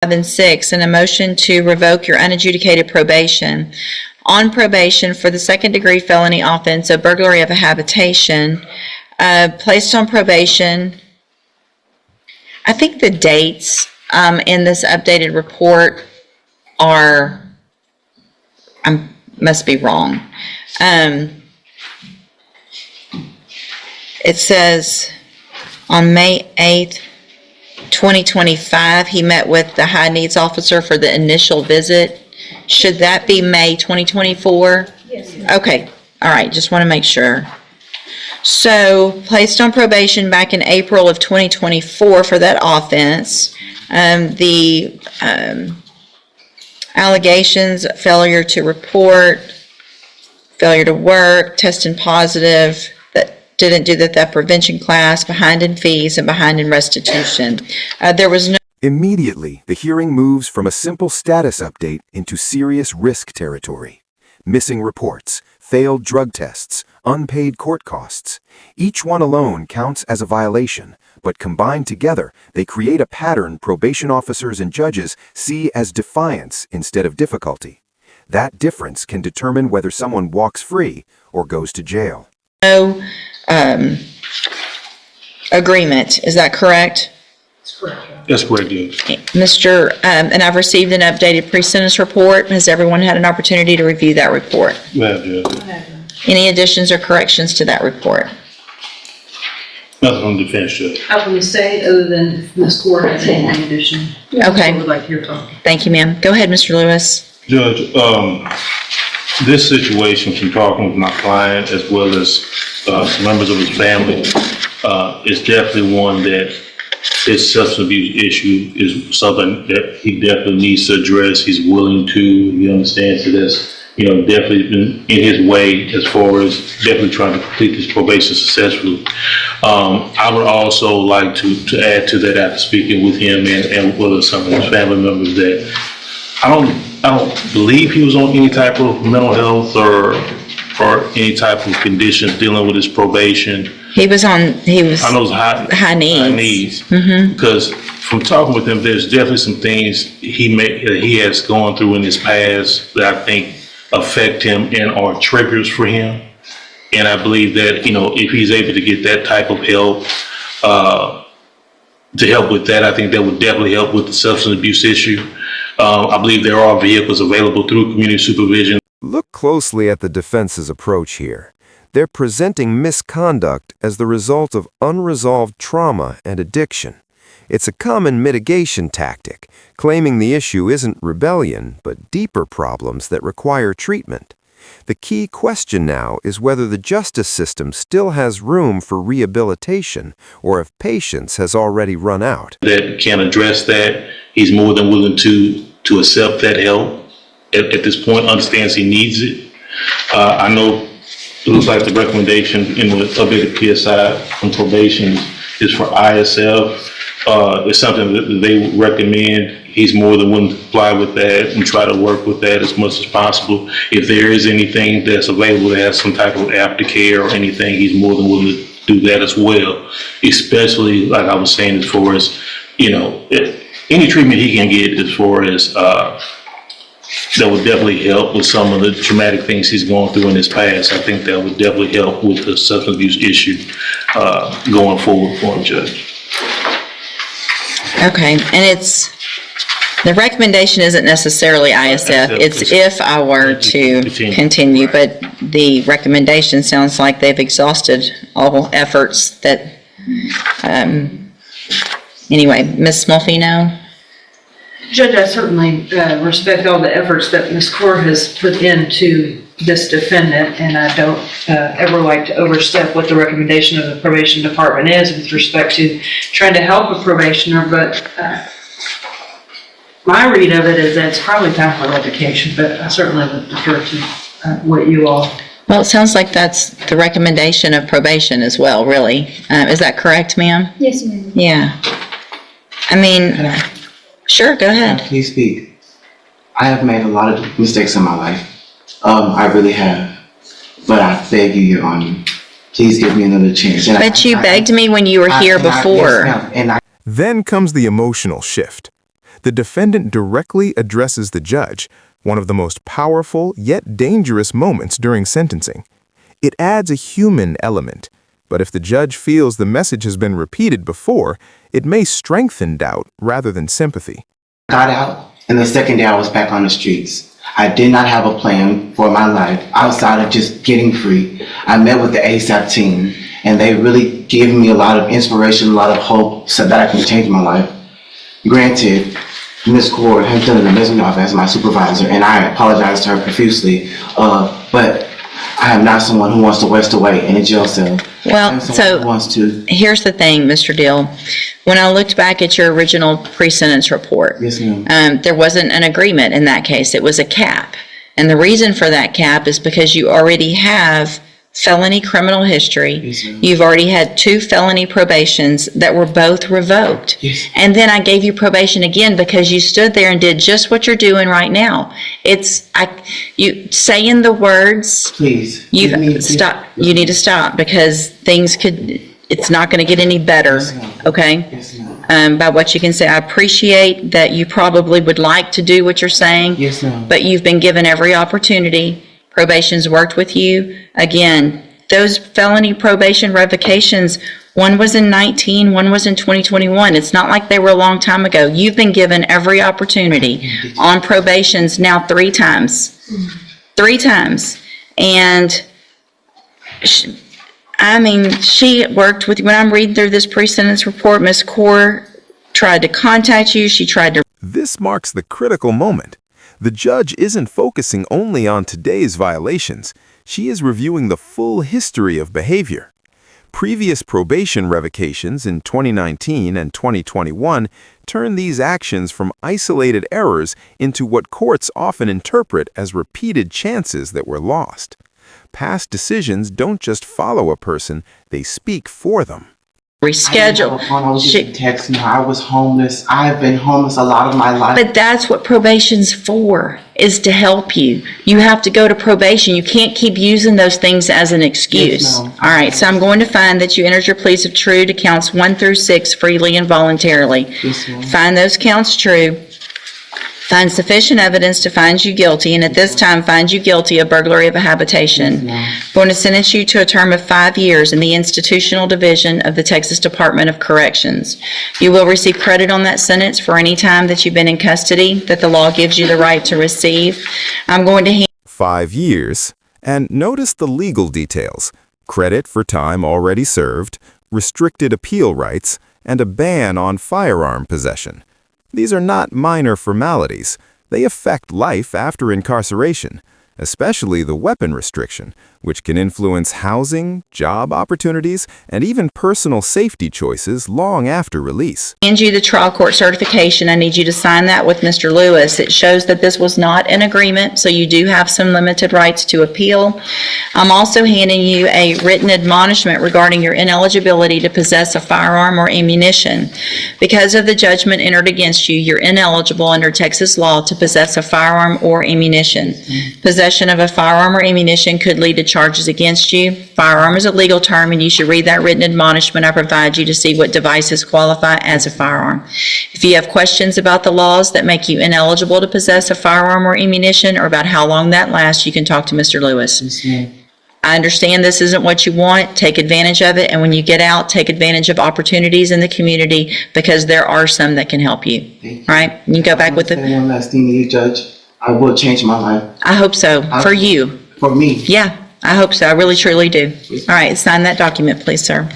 and 6, and a motion to revoke your unadjudicated probation. On probation for the second-degree felony offense of burglary of a habitation, placed on probation. I think the dates in this updated report are, I must be wrong. It says on May 8th, 2025, he met with the high needs officer for the initial visit. Should that be May 2024? Yes. Okay, all right, just want to make sure. So, placed on probation back in April of 2024 for that offense. The allegations, failure to report, failure to work, testing positive, that didn't do the theft prevention class, behind in fees, and behind in restitution. There was no... Immediately, the hearing moves from a simple status update into serious risk territory. Missing reports, failed drug tests, unpaid court costs. Each one alone counts as a violation, but combined together, they create a pattern probation officers and judges see as defiance instead of difficulty. That difference can determine whether someone walks free or goes to jail. No agreement, is that correct? That's correct. That's correct, yes. Mr. And I've received an updated pre-sentence report. Has everyone had an opportunity to review that report? You have, Judge. Any additions or corrections to that report? Nothing from the defense, Judge. I wouldn't say other than if Ms. Court has any addition. Okay. I would like to hear talk. Thank you, ma'am. Go ahead, Mr. Lewis. Judge, this situation from talking with my client as well as members of his family is definitely one that his substance abuse issue is something that he definitely needs to address. He's willing to, he understands that that's, definitely been in his way as far as definitely trying to complete this probation successfully. I would also like to add to that after speaking with him and with some of his family members that I don't believe he was on any type of mental health or any type of conditions dealing with his probation. He was I know it's high needs. Because from talking with him, there's definitely some things he has gone through in his past that I think affect him and are triggers for him. And I believe that, if he's able to get that type of help, to help with that, I think that would definitely help with the substance abuse issue. I believe there are vehicles available through community supervision. Look closely at the defense's approach here. They're presenting misconduct as the result of unresolved trauma and addiction. It's a common mitigation tactic, claiming the issue isn't rebellion, but deeper problems that require treatment. The key question now is whether the justice system still has room for rehabilitation, or if patience has already run out. That can address that. He's more than willing to accept that help. At this point, understands he needs it. I know it looks like the recommendation in the updated PSI from probation is for ISF. It's something that they recommend. He's more than willing to comply with that and try to work with that as much as possible. If there is anything that's available that has some type of aftercare or anything, he's more than willing to do that as well. Especially, like I was saying, as far as, any treatment he can get as far as that would definitely help with some of the traumatic things he's gone through in his past. I think that would definitely help with the substance abuse issue going forward for him, Judge. Okay, and the recommendation isn't necessarily ISF. It's if I were to continue, but the recommendation sounds like they've exhausted all efforts that, anyway, Ms. Smolfino? Judge, I certainly respect all the efforts that Ms. Court has put into this defendant, and I don't ever like to overstep what the recommendation of the probation department is with respect to trying to help a probationer, but my read of it is that it's probably time for revocation, but I certainly would defer to what you all... Well, it sounds like that's the recommendation of probation as well, really. Is that correct, ma'am? Yes, ma'am. Yeah. I mean, sure, go ahead. Please speak. I have made a lot of mistakes in my life. I really have. But I beg you, Your Honor, please give me another chance. And but you begged me when you were here before. Then comes the emotional shift. the defendant directly addresses the judge, one of the most powerful yet dangerous moments during sentencing. It adds a human element, but if the judge feels the message has been repeated before, it may strengthen doubt rather than sympathy. Got out, and the second day I was back on the streets. I did not have a plan for my life outside of just getting free. I met with the ASAP team, and they really gave me a lot of inspiration, a lot of hope so that I can change my life. Granted, Ms. Cord has done an amazing job as my supervisor, and I apologize to her profusely, but I am not someone who wants to waste away in a jail cell. Well, I'm someone who wants to. Here's the thing, Mr. Dill. When I looked back at your original pre-sentence report, Yes, ma'am. there wasn't an agreement in that case. It was a cap. And the reason for that cap is because you already have felony criminal history. Yes, ma'am. You've already had 2 felony probations that were both revoked. Yes. And then I gave you probation again because you stood there and did just what you're doing right now. You saying the words, Please. stop. You need to stop because it's not going to get any better, Yes, ma'am. okay? Yes, ma'am. By what you can say. I appreciate that you probably would like to do what you're saying. Yes, ma'am. But you've been given every opportunity. Probation's worked with you. Again, those felony probation revocations, one was in 19, one was in 2021. It's not like they were a long time ago. You've been given every opportunity on probations now 3 times. 3 times. And she worked with you. When I'm reading through this pre-sentence report, Ms. Core tried to contact you. She tried to. This marks the critical moment. The judge isn't focusing only on today's violations. She is reviewing the full history of behavior. Previous probation revocations in 2019 and 2021 turn these actions from isolated errors into what courts often interpret as repeated chances that were lost. Past decisions don't just follow a person, they speak for them. Reschedule. I was just texting her. I was homeless. I've been homeless a lot of my life. But that's what probation's for, is to help you. You have to go to probation. You can't keep using those things as an excuse. Yes, ma'am. All right, so I'm going to find that you entered your pleas of true to counts 1 through 6 freely and voluntarily. Yes, ma'am. Find those counts true. Find sufficient evidence to find you guilty, and at this time, find you guilty of burglary of a habitation. Going to sentence you to a term of 5 years in the institutional division of the Texas Department of Corrections. You will receive credit on that sentence for any time that you've been in custody that the law gives you the right to receive. I'm going to 5 years. And notice the legal details. Credit for time already served, restricted appeal rights, and a ban on firearm possession. These are not minor formalities. They affect life after incarceration, especially the weapon restriction, which can influence housing, job opportunities, and even personal safety choices long after release. hand you the trial court certification. I need you to sign that with Mr. Lewis. It shows that this was not an agreement, so you do have some limited rights to appeal. I'm also handing you a written admonishment regarding your ineligibility to possess a firearm or ammunition. Because of the judgment entered against you, you're ineligible under Texas law to possess a firearm or ammunition. Possession of a firearm or ammunition could lead to charges against you. Firearm is a legal term, and you should read that written admonishment I provide you to see what devices qualify as a firearm. If you have questions about the laws that make you ineligible to possess a firearm or ammunition, or about how long that lasts, you can talk to Mr. Lewis. Yes, ma'am. I understand this isn't what you want. Take advantage of it, and when you get out, take advantage of opportunities in the community, because there are some that can help you. Thank you. All right? You can go back with Say the, one last thing to you, Judge. I will change my life. I hope so, for you. For me. Yeah, I hope so. I really, truly do. All right, sign that document, please, sir.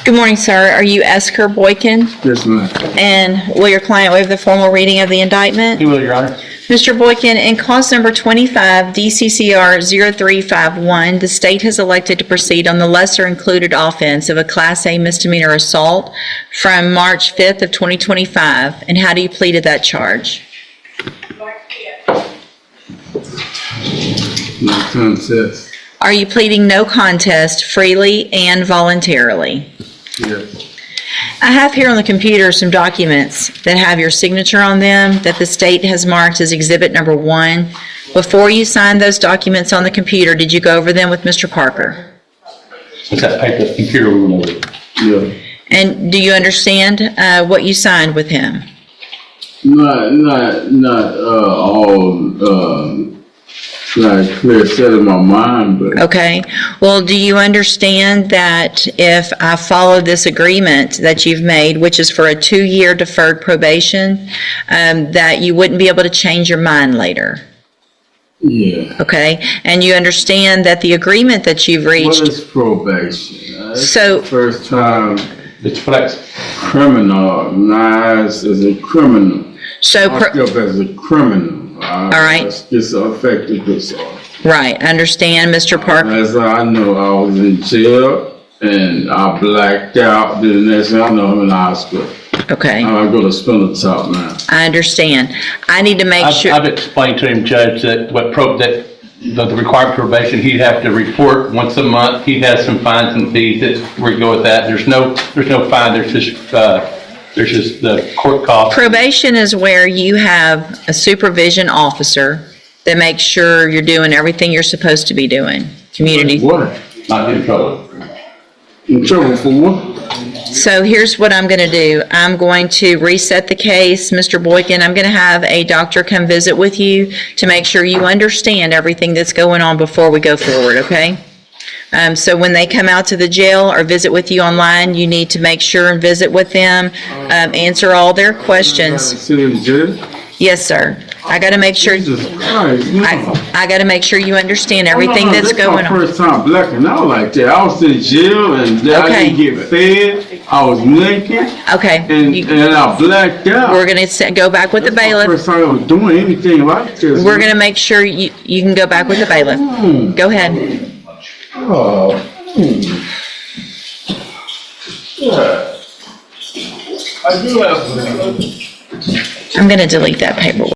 Good morning, sir. Are you Esker Boykin? Yes, ma'am. And will your client waive the formal reading of the indictment? He will, Your Honor. Mr. Boykin, in cause number 25 DCCR 0351, the state has elected to proceed on the lesser included offense of a Class A misdemeanor assault from March 5th of 2025. And how do you plead to that charge? No contest. Are you pleading no contest freely and voluntarily? Yes. I have here on the computer some documents that have your signature on them that the state has marked as Exhibit Number 1. Before you signed those documents on the computer, did you go over them with Mr. Parker? What's that paper, computer we went over? Yeah. And do you understand what you signed with him? Not clear set in my mind, but Okay. Well, do you understand that if I follow this agreement that you've made, which is for a 2-year deferred probation, that you wouldn't be able to change your mind later? yeah. Okay? And you understand that the agreement that you've What reached, is probation? It's So- the first time It's flex. criminalized as a criminal. so, Locked up as a criminal. All right. It's affected this all. right, understand, Mr. Parker? As I know, I was in jail and I blacked out. Then the next thing I know, I'm in the hospital. Okay, I go to spinal top now. I understand. I need to make sure, I've explained to him, Judge, that the required probation, he'd have to report once a month. He has some fines and fees. That's where we go with that. There's no fine. There's just the court cost. probation is where you have a supervision officer that makes sure you're doing everything you're supposed to be doing. Community. What? Not in trouble. In trouble for what? So here's what I'm going to do. I'm going to reset the case, Mr. Boykin. I'm going to have a doctor come visit with you to make sure you understand everything that's going on before we go forward, okay? So when they come out to the jail or visit with you online, you need to make sure and visit with them, answer all their questions. Sit in jail? Yes, sir. I got to make sure, Jesus Christ, no. I got to make sure you understand everything No, that's going my on. first time blacking out like that. I was in jail and I Okay. didn't get fed. I was naked Okay. and You- I blacked out. We're going to go back with the That's my bailiff. first time I was doing anything like this. We're going to make sure you can go back with the bailiff. Go ahead. Oh. Yeah. I do have. I'm going to delete that paperwork.